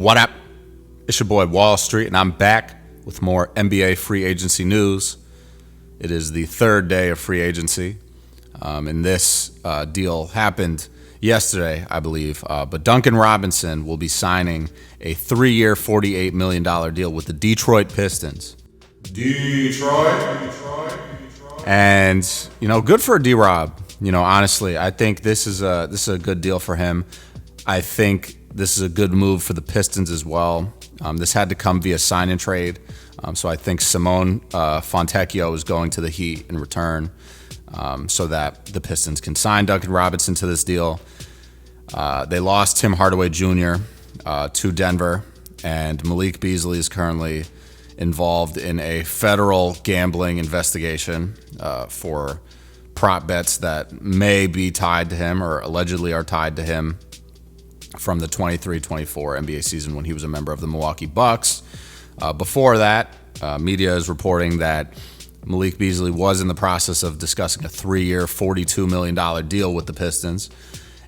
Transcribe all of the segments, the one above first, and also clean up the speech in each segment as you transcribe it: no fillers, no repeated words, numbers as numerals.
What up? It's your boy Wall Street, and I'm back with more NBA free agency news. It is the third day of free agency, and this deal happened yesterday, I believe. But Duncan Robinson will be signing a 3-year, $48 million deal with the Detroit Pistons. Detroit. And, good for D-Rob. Honestly, I think this is a good deal for him. I think this is a good move for the Pistons as well. This had to come via sign and trade. So I think Simone Fontecchio is going to the Heat in return so that the Pistons can sign Duncan Robinson to this deal. They lost Tim Hardaway Jr. To Denver, and Malik Beasley is currently involved in a federal gambling investigation for prop bets that may be tied to him or allegedly are tied to him from the 23-24 NBA season when he was a member of the Milwaukee Bucks. Before that, media is reporting that Malik Beasley was in the process of discussing a 3-year, $42 million deal with the Pistons,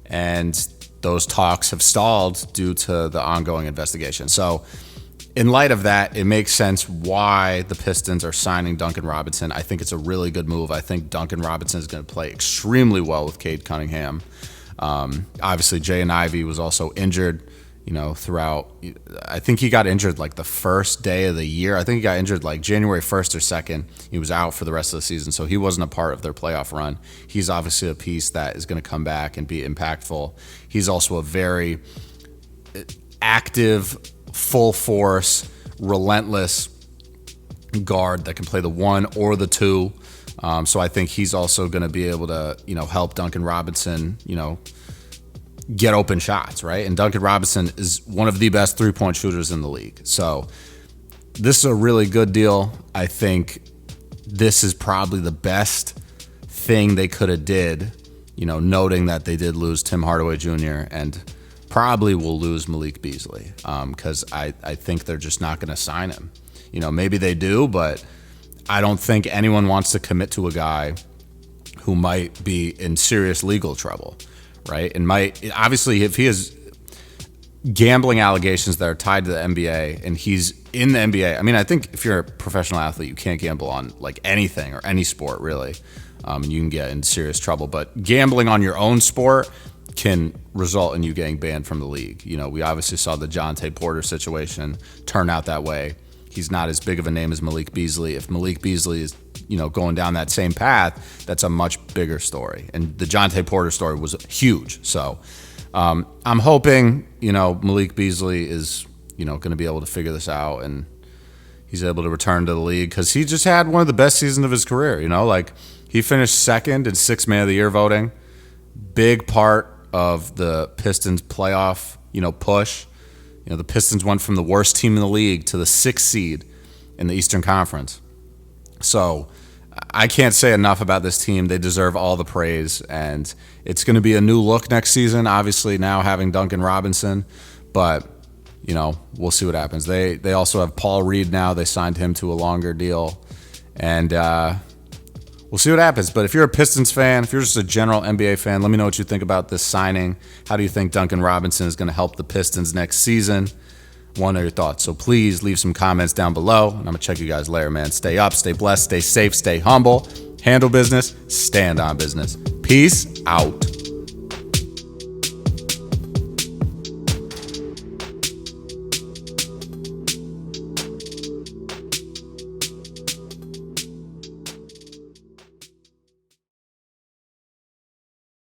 and those talks have stalled due to the ongoing investigation. So in light of that, it makes sense why the Pistons are signing Duncan Robinson. I think it's a really good move. I think Duncan Robinson is going to play extremely well with Cade Cunningham. Obviously, Jaden Ivey was also injured, throughout. I think he got injured like the first day of the year. I think he got injured like January 1st or 2nd. He was out for the rest of the season, so he wasn't a part of their playoff run. He's obviously a piece that is going to come back and be impactful. He's also a very active, full force, relentless guard that can play the 1 or the 2. So I think he's also going to be able to, help Duncan Robinson, get open shots, right? And Duncan Robinson is one of the best three-point shooters in the league. So this is a really good deal. I think this is probably the best thing they could have did, noting that they did lose Tim Hardaway Jr. and probably will lose Malik Beasley because I think they're just not going to sign him. Maybe they do, but I don't think anyone wants to commit to a guy who might be in serious legal trouble, right? And obviously, if he has gambling allegations that are tied to the NBA and he's in the NBA, I think if you're a professional athlete, you can't gamble on like anything or any sport really. You can get in serious trouble, but gambling on your own sport can result in you getting banned from the league. We obviously saw the Jonte Porter situation turn out that way. He's not as big of a name as Malik Beasley. If Malik Beasley is, going down that same path, that's a much bigger story. And the Jonte Porter story was huge. So I'm hoping, Malik Beasley is, going to be able to figure this out and he's able to return to the league because he just had one of the best seasons of his career. He finished second in 6th Man of the Year voting. Big part of the Pistons playoff, push. The Pistons went from the worst team in the league to the 6th seed in the Eastern Conference. So I can't say enough about this team. They deserve all the praise, and it's going to be a new look next season, obviously now having Duncan Robinson. But, we'll see what happens. They also have Paul Reed now. They signed him to a longer deal. And we'll see what happens. But if you're a Pistons fan, if you're just a general NBA fan, let me know what you think about this signing. How do you think Duncan Robinson is going to help the Pistons next season? Want to know your thoughts. So please leave some comments down below. And I'm going to check you guys later, man. Stay up, stay blessed, stay safe, stay humble. Handle business, stand on business. Peace out.